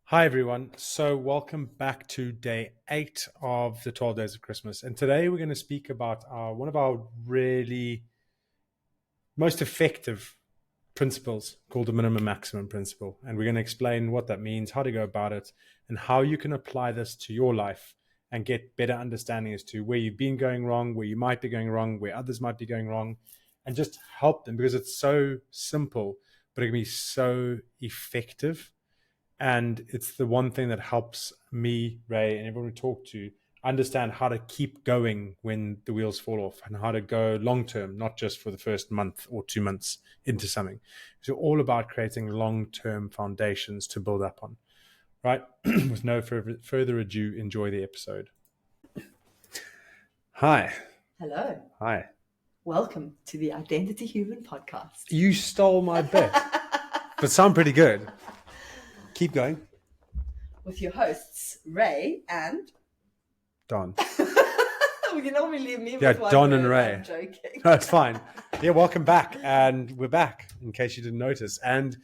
Hi, everyone. So, welcome back to day 8 of the 12 Days of Christmas. And today we're going to speak about one of our really most effective principles called the minimum maximum principle. And we're going to explain what that means, how to go about it, and how you can apply this to your life and get better understanding as to where you've been going wrong, where you might be going wrong, where others might be going wrong, and just help them because it's so simple, but it can be so effective. And it's the one thing that helps me, Ray, and everyone we talk to understand how to keep going when the wheels fall off and how to go long term, not just for the first month or 2 months into something. So, all about creating long term foundations to build up on. Right? With no further ado, enjoy the episode. Hi. Hello. Hi. Welcome to the Identity Human podcast. You stole my bit, but sound pretty good. Keep going. With your hosts, Ray and Don. We can normally leave me Yeah, with one Don word. and Ray. I'm joking. No, it's fine. Yeah, welcome back. And we're back, in case you didn't notice. And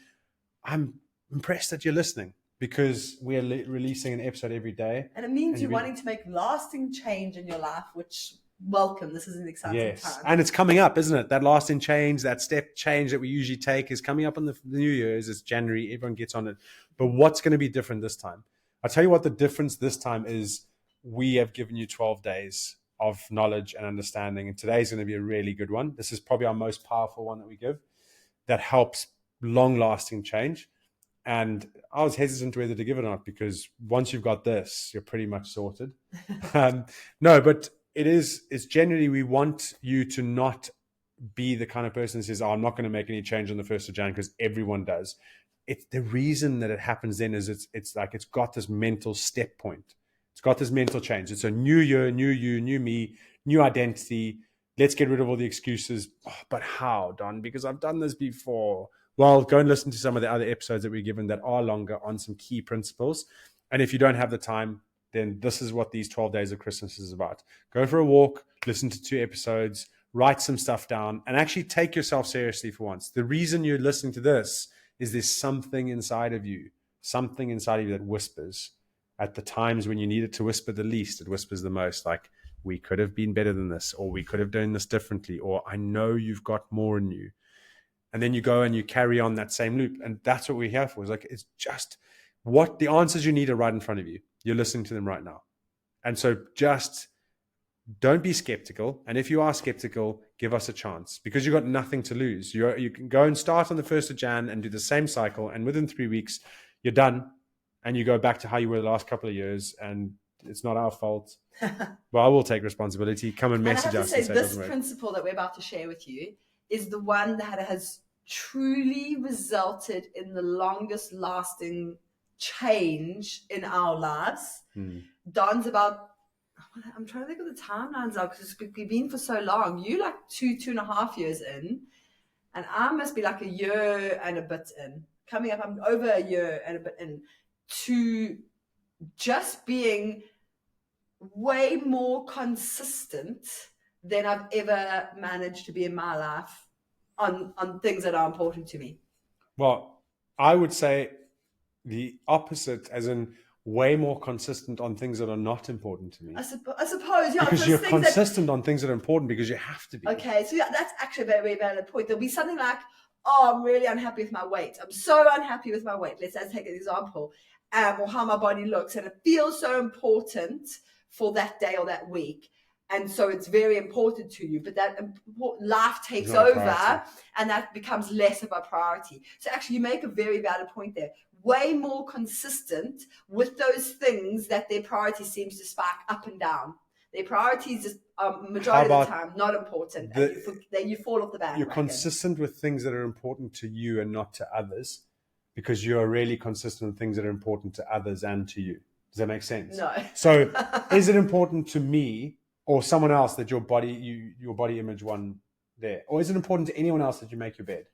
I'm impressed that you're listening because we're releasing an episode every day. And it means And you're you wanting to make lasting change in your life, which, welcome. This is an exciting time. And it's coming up, isn't it? That lasting change, that step change that we usually take is coming up on the New Year's. It's January. Everyone gets on it. But what's going to be different this time? I'll tell you what the difference this time is. We have given you 12 days of knowledge and understanding. And today's going to be a really good one. This is probably our most powerful one that we give that helps long-lasting change. And I was hesitant whether to give it or not because once you've got this, you're pretty much sorted. No, but it's generally we want you to not be the kind of person that says, oh, I'm not going to make any change on the 1st of January because everyone does. It's the reason that it happens then is it's like it's got this mental step point. It's got this mental change. It's a new year, new you, new me, new identity. Let's get rid of all the excuses. Oh, but how, Don? Because I've done this before. Well, go and listen to some of the other episodes that we've given that are longer on some key principles. And if you don't have the time, then this is what these 12 days of Christmas is about. Go for a walk, listen to 2 episodes, write some stuff down, and actually take yourself seriously for once. The reason you're listening to this is there's something inside of you that whispers. At the times when you need it to whisper the least, it whispers the most, like, we could have been better than this, or we could have done this differently, or I know you've got more in you. And then you go and you carry on that same loop. And that's what we're here for. It's like, it's just what the answers you need are right in front of you. You're listening to them right now. And so just don't be skeptical. And if you are skeptical, give us a chance because you've got nothing to lose. You can go and start on the 1st of Jan and do the same cycle. And within 3 weeks, you're done. And you go back to how you were the last couple of years. And it's not our fault. Well, I will take responsibility. Come and message us. And I have to say, this principle that we're about to share with you is the one that has truly resulted in the longest lasting change in our lives. Don's about, I'm trying to think of the timelines now because we've been for so long. You like 2.5 years in, and I must be like a year and a bit in. Coming up, I'm over a year and a bit in to just being way more consistent than I've ever managed to be in my life on things that are important to me. Well, I would say the opposite, as in way more consistent on things that are not important to me. I suppose, yeah. Because you're consistent on things that are important because you have to be. Okay, so yeah, that's actually a very, very valid point. There'll be something like, oh, I'm really unhappy with my weight. I'm so unhappy with my weight. Let's take an example. Or how my body looks. And it feels so important for that day or that week. And so it's very important to you. But that life takes over and that becomes less of a priority. So actually, you make a very valid point there. Way more consistent with those things that their priority seems to spike up and down. Their priorities is majority of the time not important. And you fall off the bandwagon. You're consistent with things that are important to you and not to others because you are really consistent with things that are important to others and to you. Does that make sense? No. So is it important to me or someone else that your body image one there? Or is it important to anyone else that you make your bed?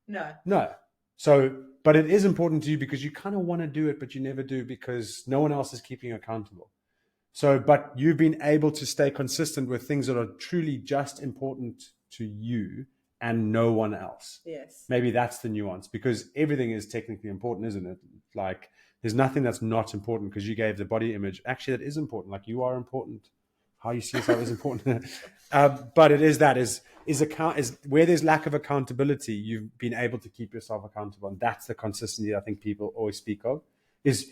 No. So, but it is important to you because you kind of want to do it, but you never do because no one else is keeping you accountable. So, but you've been able to stay consistent with things that are truly just important to you and no one else. Yes. Maybe that's the nuance because everything is technically important, isn't it? Like There's nothing that's not important because you gave the body image. Actually, that is important. Like, you are important. How you see yourself is important. But it is that is where there's lack of accountability, you've been able to keep yourself accountable. And that's the consistency I think people always speak of. Is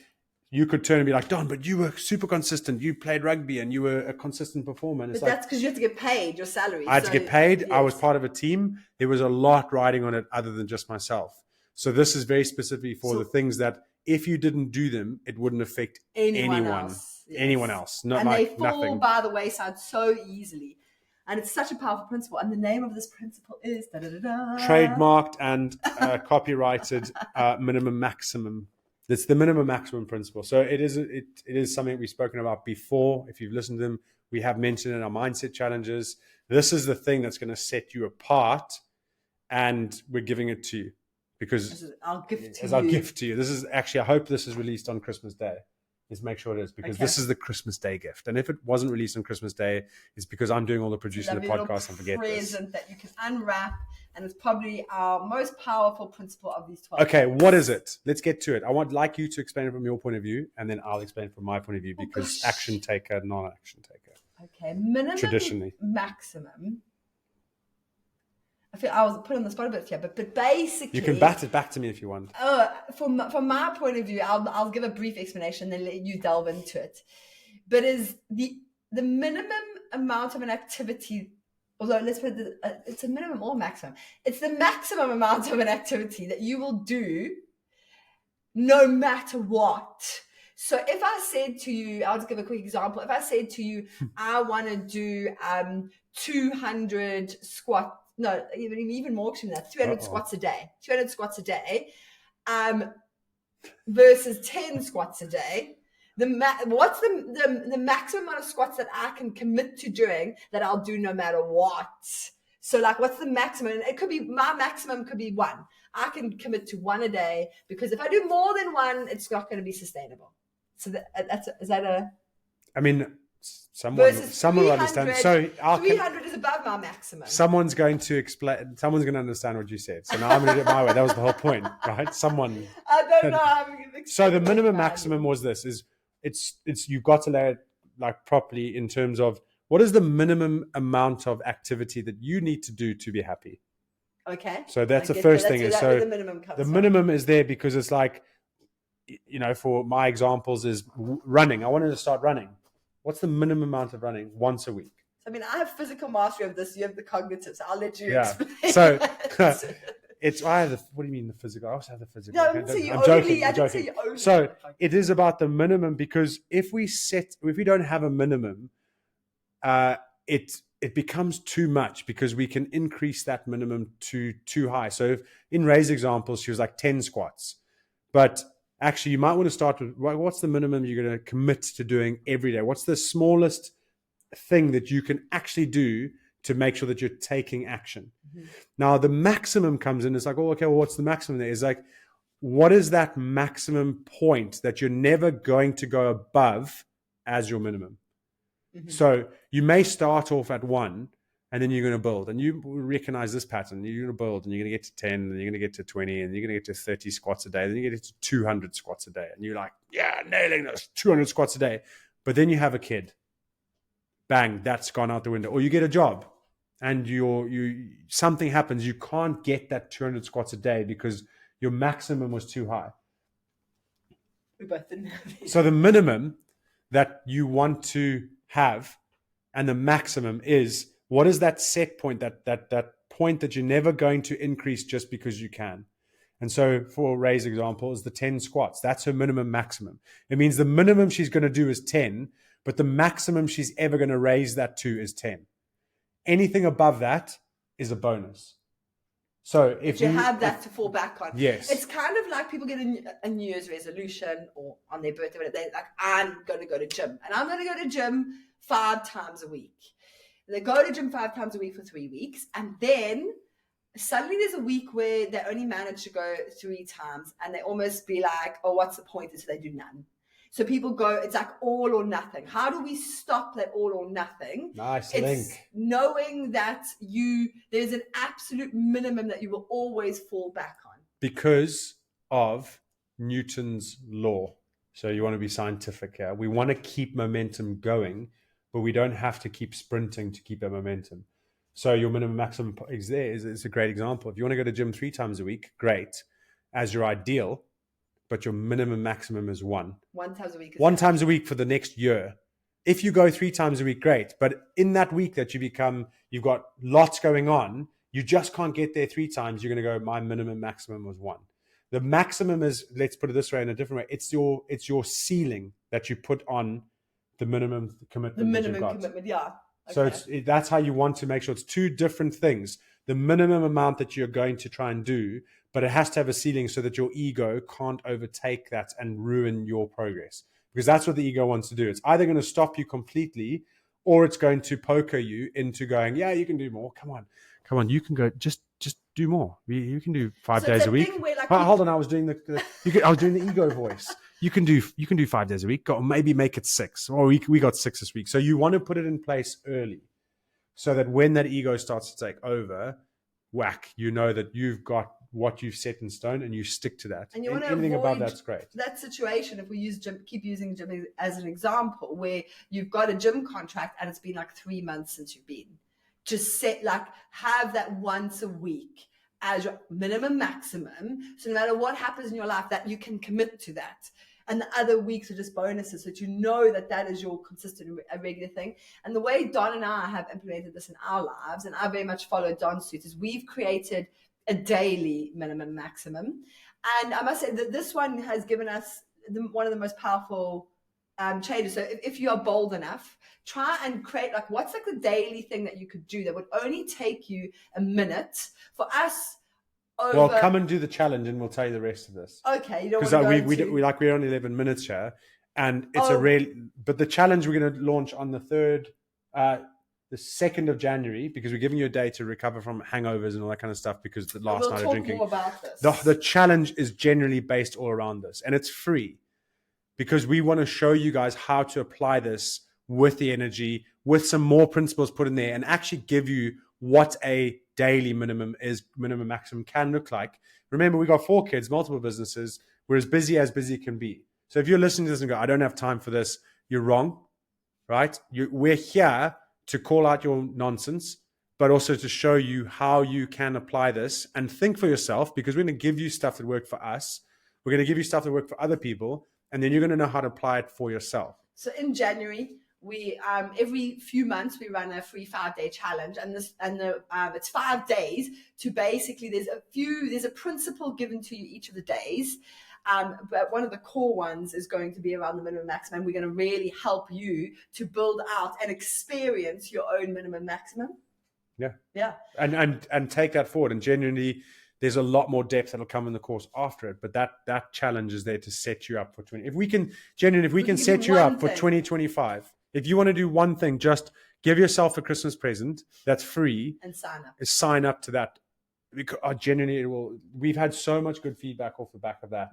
you could turn and be like, Don, but you were super consistent. You played rugby and you were a consistent performer. And but that's because you have to get paid your salary. I had to get paid. Yes. I was part of a team. There was a lot riding on it other than just myself. So this is very specifically for the things that if you didn't do them, it wouldn't affect anyone else. Yes. Anyone else. Not, and like, they fall nothing. By the wayside so easily. And it's such a powerful principle. And the name of this principle is trademarked and copyrighted minimum maximum. It's the minimum maximum principle. So it is something we've spoken about before. If you've listened to them, we have mentioned in our mindset challenges. This is the thing that's going to set you apart, and we're giving it to you because our gift to as our gift to you. This is actually, I hope this is released on Christmas Day. Let's make sure it is, because this is the Christmas Day gift. And if it wasn't released on Christmas Day, it's because I'm doing all the producing of the podcast and forget this. Present that you can unwrap, and it's probably our most powerful principle of these 12. Okay, what is it? Let's get to it. I would like you to explain it from your point of view, and then I'll explain it from my point of view, because action taker, non-action taker. Okay, minimum, traditionally, maximum. I feel I was put on the spot a bit here, but basically, you can bat it back to me if you want. From my point of view, I'll give a brief explanation, then let you delve into it. But is the minimum amount of an activity, although let's put it, it's a minimum or maximum. It's the maximum amount of an activity that you will do, no matter what. So if I said to you, I'll just give a quick example. If I said to you, I want to do 200 squats. No, even more than that. 200 squats a day. 200 squats a day, versus 10 squats a day. What's the maximum amount of squats that I can commit to doing that I'll do no matter what? So, like, what's the maximum? It could be, my maximum could be 1. I can commit to 1 a day, because if I do more than 1, it's not going to be sustainable. So is that a? I mean, someone will understand. So 300 is above my maximum. Someone's going to explain. Someone's going to understand what you said. So now I'm going to do it my way. That was the whole point, right? Someone. I don't know how I'm going to explain. So the minimum maximum was this: it's you've got to lay it like properly in terms of what is the minimum amount of activity that you need to do to be happy. Okay. So that's the first thing. Is so the minimum is there because it's like, you know, for my examples is running. I wanted to start running. What's the minimum amount of running? Once a week. I mean, I have physical mastery of this. You have the cognitive, so I'll let you explain. So I have the. What do you mean the physical? I also have the physical. No, I'm joking. So it is about the minimum, because if we don't have a minimum, it becomes too much, because we can increase that minimum too high. So if, in Ray's example, she was like 10 squats, but actually, you might want to start with what's the minimum you're going to commit to doing every day? What's the smallest thing that you can actually do to make sure that you're taking action? Mm-hmm. Now, the maximum comes in. It's like, oh, okay, well, what's the maximum there? It's like, what is that maximum point that you're never going to go above as your minimum? Mm-hmm. So you may start off at 1, and then you're going to build, and you recognize this pattern. You're going to build, and you're going to get to 10, and you're going to get to 20, and you're going to get to 30 squats a day. Then you get to 200 squats a day, and you're like, yeah, nailing this, 200 squats a day. But then you have a kid, bang, that's gone out the window. Or you get a job, and something happens. You can't get that 200 squats a day because your maximum was too high. We both didn't have it. So the minimum that you want to have, and the maximum is, what is that set point, that point that you're never going to increase just because you can? And so for Ray's example is the 10 squats. That's her minimum maximum. It means the minimum she's going to do is 10, but the maximum she's ever going to raise that to is 10. Anything above that is a bonus. So if you have that to fall back on. Yes. It's kind of like people get a New Year's resolution, or on their birthday, they're like, I'm going to go to gym, and I'm going to go to gym 5 times a week. They go to gym 5 times a week for 3 weeks, and then suddenly there's a week where they only manage to go 3 times, and they almost be like, oh, what's the point? So they do none. So people go, it's like all or nothing. How do we stop that all or nothing? Nice it's link. Knowing that there's an absolute minimum that you will always fall back on. Because of Newton's law. So you want to be scientific here. We want to keep momentum going, but we don't have to keep sprinting to keep that momentum. So your minimum maximum is a great example. If you want to go to gym 3 times a week, great, as your ideal, but your minimum maximum is 1. 1 times a week. One times a week for the next year. If you go 3 times a week, great. But in that week that you've got lots going on, you just can't get there 3 times. You're going to go, my minimum maximum was 1. The maximum is, let's put it this way, in a different way. It's your ceiling that you put on the minimum commitment. The minimum commitment, yeah. Okay. So that's how you want to make sure it's 2 different things. The minimum amount that you're going to try and do, but it has to have a ceiling so that your ego can't overtake that and ruin your progress. Because that's what the ego wants to do. It's either going to stop you completely, or it's going to poker you into going, yeah, you can do more. Come on, you can go. Just do more. You can do 5 days a week. Hold on, I was doing I was doing the ego voice. You can do 5 days a week. Or maybe make it 6. Or we got 6 this week. So you want to put it in place early, so that when that ego starts to take over, whack, you know that you've got what you've set in stone and you stick to that. And you want to anything avoid above that's great. That situation, if we keep using gym as an example, where you've got a gym contract and it's been like 3 months since you've been, just have that once a week as your minimum maximum. So no matter what happens in your life, that you can commit to that. And the other weeks are just bonuses, so that you know that is your consistent, regular thing. And the way Don and I have implemented this in our lives, and I very much follow Don's suit, is we've created a daily minimum maximum. And I must say that this one has given us one of the most powerful changes. So if you are bold enough, try and create what's the daily thing that you could do that would only take you a minute. For us, well, come and do the challenge and we'll tell you the rest of this. Okay, you don't want to we're on 11 minutes here, and it's but the challenge we're going to launch on the 2nd of January, because we're giving you a day to recover from hangovers and all that kind of stuff, because the last night of drinking. More about this. The challenge is generally based all around this, and it's free, because we want to show you guys how to apply this with the energy, with some more principles put in there, and actually give you what a daily minimum maximum can look like. Remember, we got 4 kids, multiple businesses. We're as busy can be. So if you're listening to this and go, I don't have time for this, you're wrong, right? We're here to call out your nonsense, but also to show you how you can apply this and think for yourself, because we're going to give you stuff that worked for us. We're going to give you stuff that worked for other people, and then you're going to know how to apply it for yourself. So in January, we every few months we run a free 5-day challenge, and it's 5 days to basically there's a principle given to you each of the days. But one of the core ones is going to be around the minimum maximum. We're going to really help you to build out and experience your own minimum maximum. Yeah. And take that forward. And genuinely, there's a lot more depth that'll come in the course after it. But that challenge is there to set you up for 20. If we can set you up for 2025, if you want to do one thing, just give yourself a Christmas present that's free and sign up to that. Because genuinely, we've had so much good feedback off the back of that.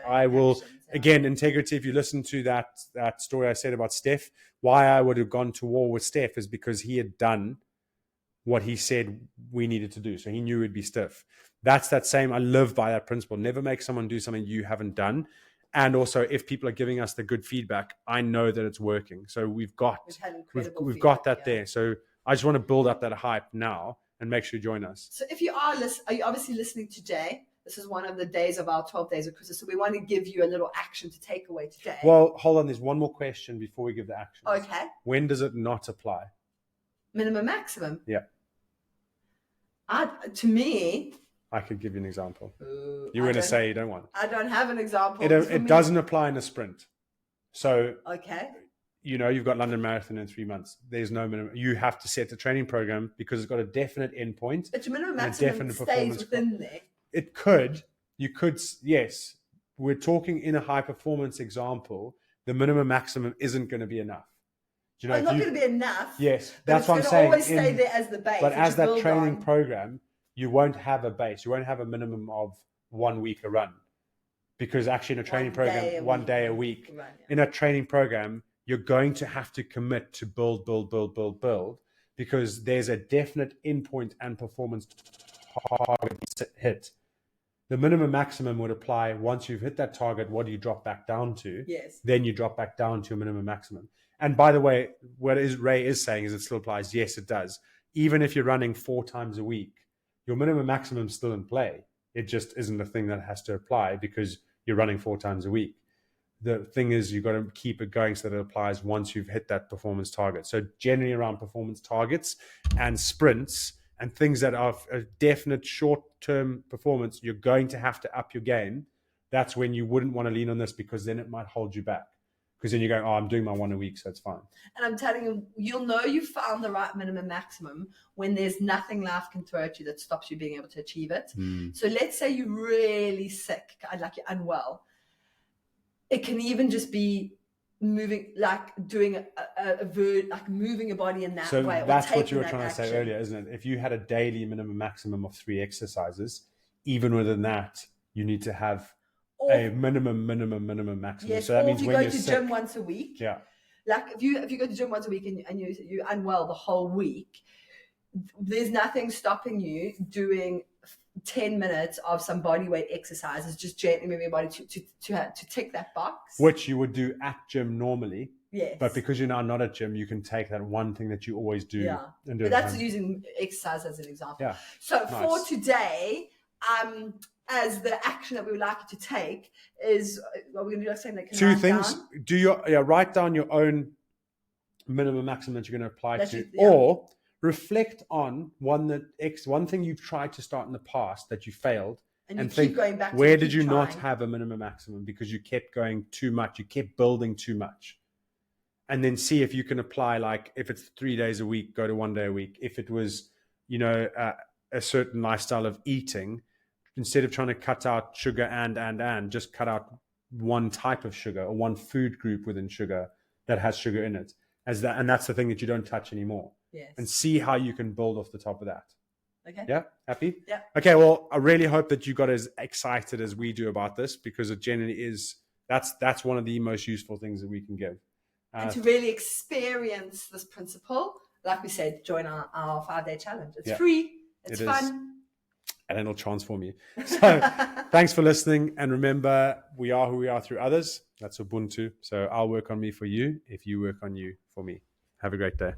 I will, again, integrity. If you listen to that story I said about Steph, why I would have gone to war with Steph is because he had done what he said we needed to do. So he knew it'd be stiff. That's that same, I live by that principle. Never make someone do something you haven't done. And also, if people are giving us the good feedback, I know that it's working. So we've got that there. So I just want to build up that hype now and make sure you join us. So if you are you obviously listening today? This is one of the days of our 12 days of Christmas. So we want to give you a little action to take away today. Well, hold on. There's one more question before we give the action. Okay. When does it not apply? Minimum maximum? Yeah. To me, I could give you an example. You're going to say you don't want. I don't have an example. It doesn't apply in a sprint. So, okay. You've got London Marathon in 3 months. There's no minimum. You have to set the training program because it's got a definite endpoint. But your minimum maximum stays within there. It could. You could, yes. We're talking in a high performance example. The minimum maximum isn't going to be enough. It's not going to be enough. Yes, that's what I'm saying. Always stay there as the base. But as that training program, you won't have a base. You won't have a minimum of 1 week a run, because actually in a training program, 1 day a week, in a training program, you're going to have to commit to build, because there's a definite endpoint and performance target hit. The minimum maximum would apply once you've hit that target. What do you drop back down to? Yes. Then you drop back down to a minimum maximum. And by the way, what Ray is saying is it still applies. Yes, it does. Even if you're running 4 times a week, your minimum maximum is still in play. It just isn't a thing that has to apply because you're running 4 times a week. The thing is, you've got to keep it going so that it applies once you've hit that performance target. So generally around performance targets and sprints and things that are a definite short-term performance, you're going to have to up your game. That's when you wouldn't want to lean on this because then it might hold you back. Because then you're going, oh, I'm doing my 1 a week, so it's fine. And I'm telling you, you'll know you found the right minimum maximum when there's nothing life can throw at you that stops you being able to achieve it. So let's say you're really sick, like you're unwell. It can even just be moving, like doing like moving your body in that so way. So that's what you were trying to say earlier, isn't it? If you had a daily minimum maximum of 3 exercises, even within that, you need to have a minimum maximum. Yes, so that means if you when go you're to sick, gym once a week. Yeah. Like if you go to gym once a week and you're unwell the whole week, there's nothing stopping you doing 10 minutes of some body weight exercises, just gently moving your body to tick that box. Which you would do at gym normally. Yes. But because you're now not at gym, you can take that one thing that you always do. Yeah. And do but that's using exercise as an example. Yeah. So for today, as the action that we would like you to take is, what we're going to do, saying that 2 things. Down. Write down your own minimum maximum that you're going to apply to, or reflect on one thing you've tried to start in the past that you failed, and think, going back where did you not have a minimum maximum because you kept going too much, you kept building too much, and then see if you can apply, like if it's 3 days a week, go to 1 day a week. If it was, a certain lifestyle of eating, instead of trying to cut out sugar and just cut out one type of sugar or one food group within sugar that has sugar in it, and that's the thing that you don't touch anymore. Yes. And see how you can build off the top of that. Okay. Yeah? Happy? Yeah. Okay, well, I really hope that you got as excited as we do about this, because it generally is, that's one of the most useful things that we can give. And to really experience this principle, like we said, join our 5-day challenge. It's free. It's fun. And it'll transform you. So thanks for listening. And remember, we are who we are through others. That's Ubuntu. So I'll work on me for you if you work on you for me. Have a great day.